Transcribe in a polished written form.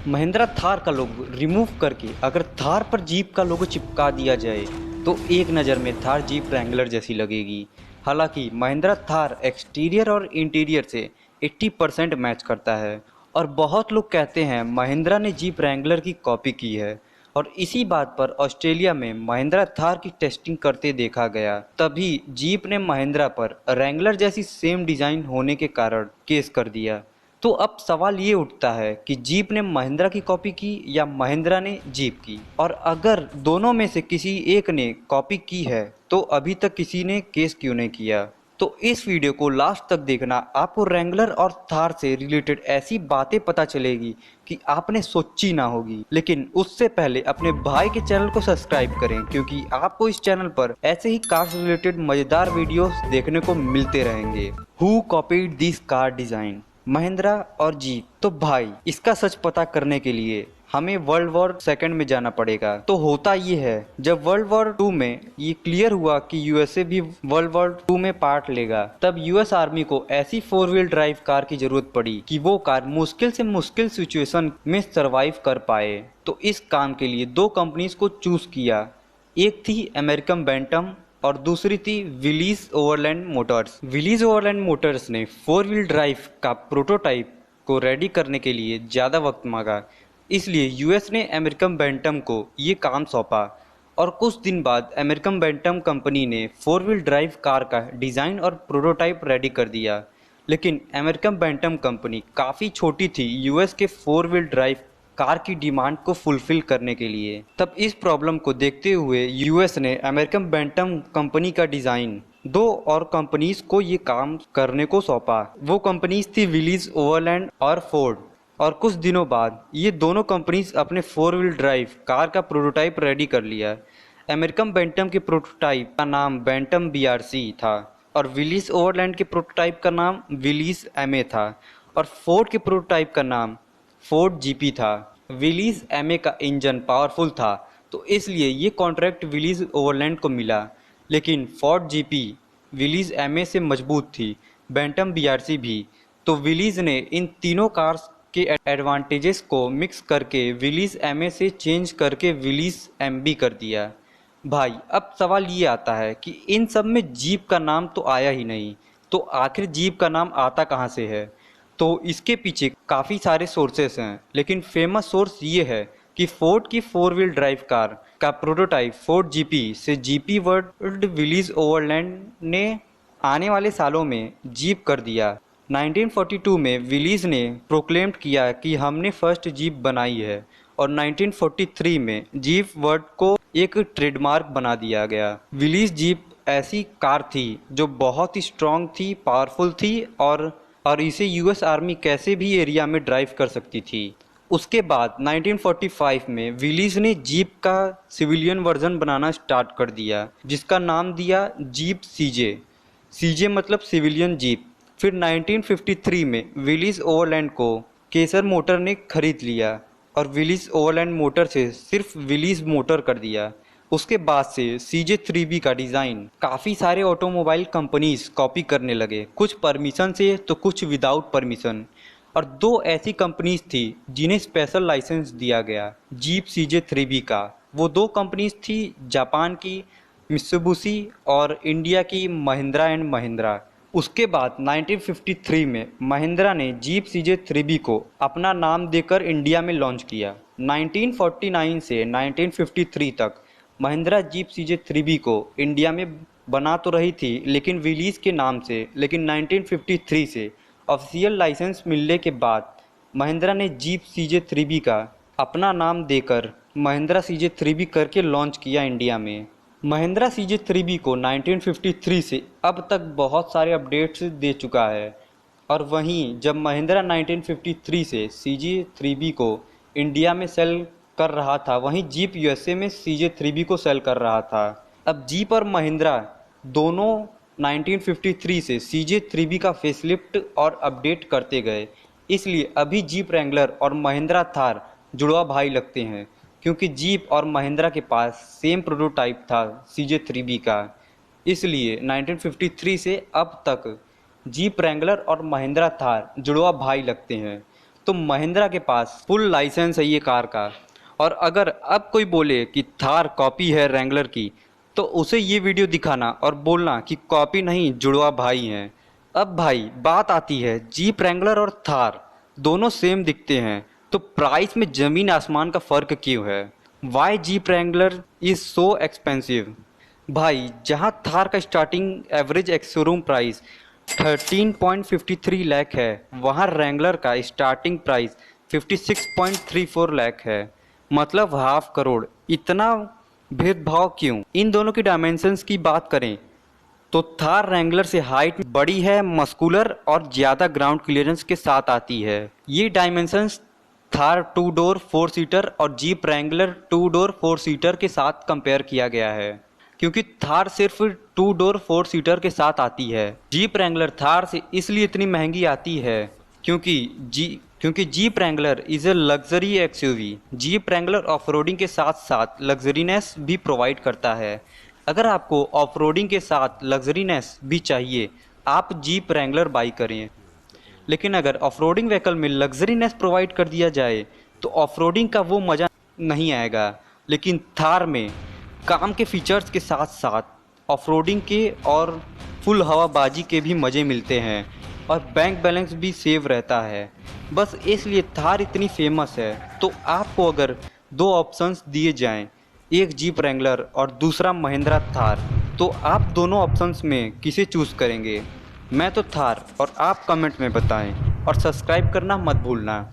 महिंद्रा थार का लोगो रिमूव करके अगर थार पर जीप का लोगो चिपका दिया जाए तो एक नज़र में थार जीप रैंगलर जैसी लगेगी। हालांकि महिंद्रा थार एक्सटीरियर और इंटीरियर से 80% मैच करता है और बहुत लोग कहते हैं महिंद्रा ने जीप रैंगलर की कॉपी की है। और इसी बात पर ऑस्ट्रेलिया में महिंद्रा थार की टेस्टिंग करते देखा गया, तभी जीप ने महिंद्रा पर रैंगलर जैसी सेम डिज़ाइन होने के कारण केस कर दिया। तो अब सवाल ये उठता है कि जीप ने महिंद्रा की कॉपी की या महिंद्रा ने जीप की, और अगर दोनों में से किसी एक ने कॉपी की है तो अभी तक किसी ने केस क्यों नहीं किया। तो इस वीडियो को लास्ट तक देखना, आपको रैंगलर और थार से रिलेटेड ऐसी बातें पता चलेगी कि आपने सोची ना होगी। लेकिन उससे पहले अपने भाई के चैनल को सब्सक्राइब करें, क्योंकि आपको इस चैनल पर ऐसे ही कार से रिलेटेड मजेदार वीडियोस देखने को मिलते रहेंगे। Who copied this car design, Mahindra और जीप? तो भाई, इसका सच पता करने के लिए हमें वर्ल्ड वॉर सेकंड में जाना पड़ेगा। तो होता ये है, जब वर्ल्ड वॉर टू में ये क्लियर हुआ कि यूएसए भी वर्ल्ड वॉर टू में पार्ट लेगा, तब यूएस आर्मी को ऐसी 4 व्हील ड्राइव कार की जरूरत पड़ी कि वो कार मुश्किल से मुश्किल सिचुएशन में सरवाइव कर पाए। तो इस काम के लिए दो कंपनीज को चूज किया। एक थी अमेरिकन बैंटम और दूसरी थी Willys Overland Motors. Willys Overland Motors ने 4 व्हील ड्राइव का प्रोटोटाइप को रेडी करने के लिए ज़्यादा वक्त मांगा, इसलिए यूएस ने अमेरिकन बैंटम को ये काम सौंपा। और कुछ दिन बाद अमेरिकन बैंटम कंपनी ने 4 व्हील ड्राइव कार का डिज़ाइन और प्रोटोटाइप रेडी कर दिया। लेकिन अमेरिकन बैंटम कंपनी काफ़ी छोटी थी यूएस के 4 व्हील ड्राइव कार की डिमांड को फुलफिल करने के लिए। तब इस प्रॉब्लम को देखते हुए यूएस ने अमेरिकन बैंटम कंपनी का डिज़ाइन दो और कंपनीज को ये काम करने को सौंपा। वो कंपनीज थी विलीज ओवरलैंड और फोर्ड। और कुछ दिनों बाद ये दोनों कंपनीज अपने 4 व्हील ड्राइव कार का प्रोटोटाइप रेडी कर लिया। अमेरिकन बैंटम के प्रोटोटाइप का नाम बैंटम बीआरसी था और विलीज ओवरलैंड के प्रोटोटाइप का नाम विलीज एमए था और फोर्ड के प्रोटोटाइप का नाम फोर्ड जीपी था। विलीज एमए का इंजन पावरफुल था, तो इसलिए ये कॉन्ट्रैक्ट विलीज ओवरलैंड को मिला। लेकिन फोर्ड जीपी विलीज एमए से मजबूत थी, बैंटम बीआरसी भी। तो विलीज ने इन तीनों कार्स के एडवांटेजेस को मिक्स करके विलीज एमए से चेंज करके विलीज एमबी कर दिया। भाई, अब सवाल ये आता है कि इन सब में जीप का नाम तो आया ही नहीं, तो आखिर जीप का नाम आता कहाँ से है? तो इसके पीछे काफ़ी सारे सोर्सेस हैं, लेकिन फेमस सोर्स ये है कि फोर्ड की 4 व्हील ड्राइव कार का प्रोटोटाइप फोर्ड जीपी से जीपी वर्ल्ड विलीज ओवरलैंड ने आने वाले सालों में जीप कर दिया। 1942 में विलीज ने प्रोक्लेम्ड किया कि हमने फर्स्ट जीप बनाई है और 1943 में जीप वर्ड को एक ट्रेडमार्क बना दिया गया। विलीज जीप ऐसी कार थी जो बहुत ही स्ट्रॉन्ग थी, पावरफुल थी और इसे यूएस आर्मी कैसे भी एरिया में ड्राइव कर सकती थी। उसके बाद 1945 में विलीज ने जीप का सिविलियन वर्जन बनाना स्टार्ट कर दिया, जिसका नाम दिया जीप सीजे। सीजे मतलब सिविलियन जीप। फिर 1953 में विलीज ओवरलैंड को केसर मोटर ने खरीद लिया और विलीज ओवरलैंड मोटर से सिर्फ विलीज मोटर कर दिया। उसके बाद से CJ3B का डिज़ाइन काफ़ी सारे ऑटोमोबाइल कंपनीज कॉपी करने लगे, कुछ परमिशन से तो कुछ विदाउट परमिशन। और दो ऐसी कंपनीज थी जिन्हें स्पेशल लाइसेंस दिया गया जीप CJ3B का। वो दो कंपनीज थी जापान की मित्सुबिशी और इंडिया की महिंद्रा एंड महिंद्रा। उसके बाद 1953 में महिंद्रा ने जीप CJ3B को अपना नाम देकर इंडिया में लॉन्च किया। 1949 से 1953 तक महिंद्रा जीप CJ3B को इंडिया में बना तो रही थी, लेकिन विलीज के नाम से। लेकिन 1953 से ऑफिशियल लाइसेंस मिलने के बाद महिंद्रा ने जीप CJ3B का अपना नाम देकर महिंद्रा CJ3B करके लॉन्च किया इंडिया में। महिंद्रा CJ3B को 1953 से अब तक बहुत सारे अपडेट्स दे चुका है। और वहीं जब महिंद्रा 1953 से CJ3B को इंडिया में सेल कर रहा था, वहीं जीप यूएसए में CJ3B को सेल कर रहा था। अब जीप और महिंद्रा दोनों 1953 से CJ3B का फेसलिफ्ट और अपडेट करते गए, इसलिए अभी जीप रैंगलर और महिंद्रा थार जुड़वा भाई लगते हैं, क्योंकि जीप और महिंद्रा के पास सेम प्रोटोटाइप था CJ3B का। इसलिए 1953 से अब तक जीप रैंगलर और महिंद्रा थार जुड़वा भाई लगते हैं। तो महिंद्रा के पास फुल लाइसेंस है ये कार का। और अगर अब कोई बोले कि थार कॉपी है रैंगलर की, तो उसे ये वीडियो दिखाना और बोलना कि कॉपी नहीं जुड़वा भाई हैं। अब भाई बात आती है जीप रैंगलर और थार दोनों सेम दिखते हैं, तो प्राइस में ज़मीन आसमान का फ़र्क क्यों है? Why Jeep Wrangler is so expensive? भाई जहां थार का starting average ex showroom price 13.53 lakh है, वहां रैंगलर का स्टार्टिंग प्राइस 56.34 लाख है। मतलब हाफ करोड़। इतना भेदभाव क्यों? इन दोनों की डायमेंशंस की बात करें तो थार रैंगलर से हाइट बड़ी है, मस्कुलर और ज़्यादा ग्राउंड क्लियरेंस के साथ आती है। ये डायमेंशंस थार 2 डोर 4 सीटर और जीप रैंगलर 2 डोर 4 सीटर के साथ कंपेयर किया गया है, क्योंकि थार सिर्फ 2 डोर 4 सीटर के साथ आती है। जीप रैंगलर थार से इसलिए इतनी महंगी आती है क्योंकि jeep Wrangler is a luxury XUV. Jeep Wrangler off-roading के साथ साथ लग्जरीनेस भी प्रोवाइड करता है। अगर आपको ऑफरोडिंग के साथ लग्जरीनेस भी चाहिए, आप जीप रैंगलर बाई करें। लेकिन अगर ऑफरोडिंग व्हीकल में लग्जरीनेस प्रोवाइड कर दिया जाए तो ऑफरोडिंग का वो मज़ा नहीं आएगा। लेकिन थार में काम के फीचर्स के साथ साथ ऑफरोडिंग के और फुल हवाबाजी के भी मज़े मिलते हैं और बैंक बैलेंस भी सेव रहता है। बस इसलिए थार इतनी फेमस है। तो आपको अगर दो ऑप्शंस दिए जाएं, एक जीप रैंगलर और दूसरा महिंद्रा थार, तो आप दोनों ऑप्शंस में किसे चूज़ करेंगे? मैं तो थार, और आप कमेंट में बताएं और सब्सक्राइब करना मत भूलना।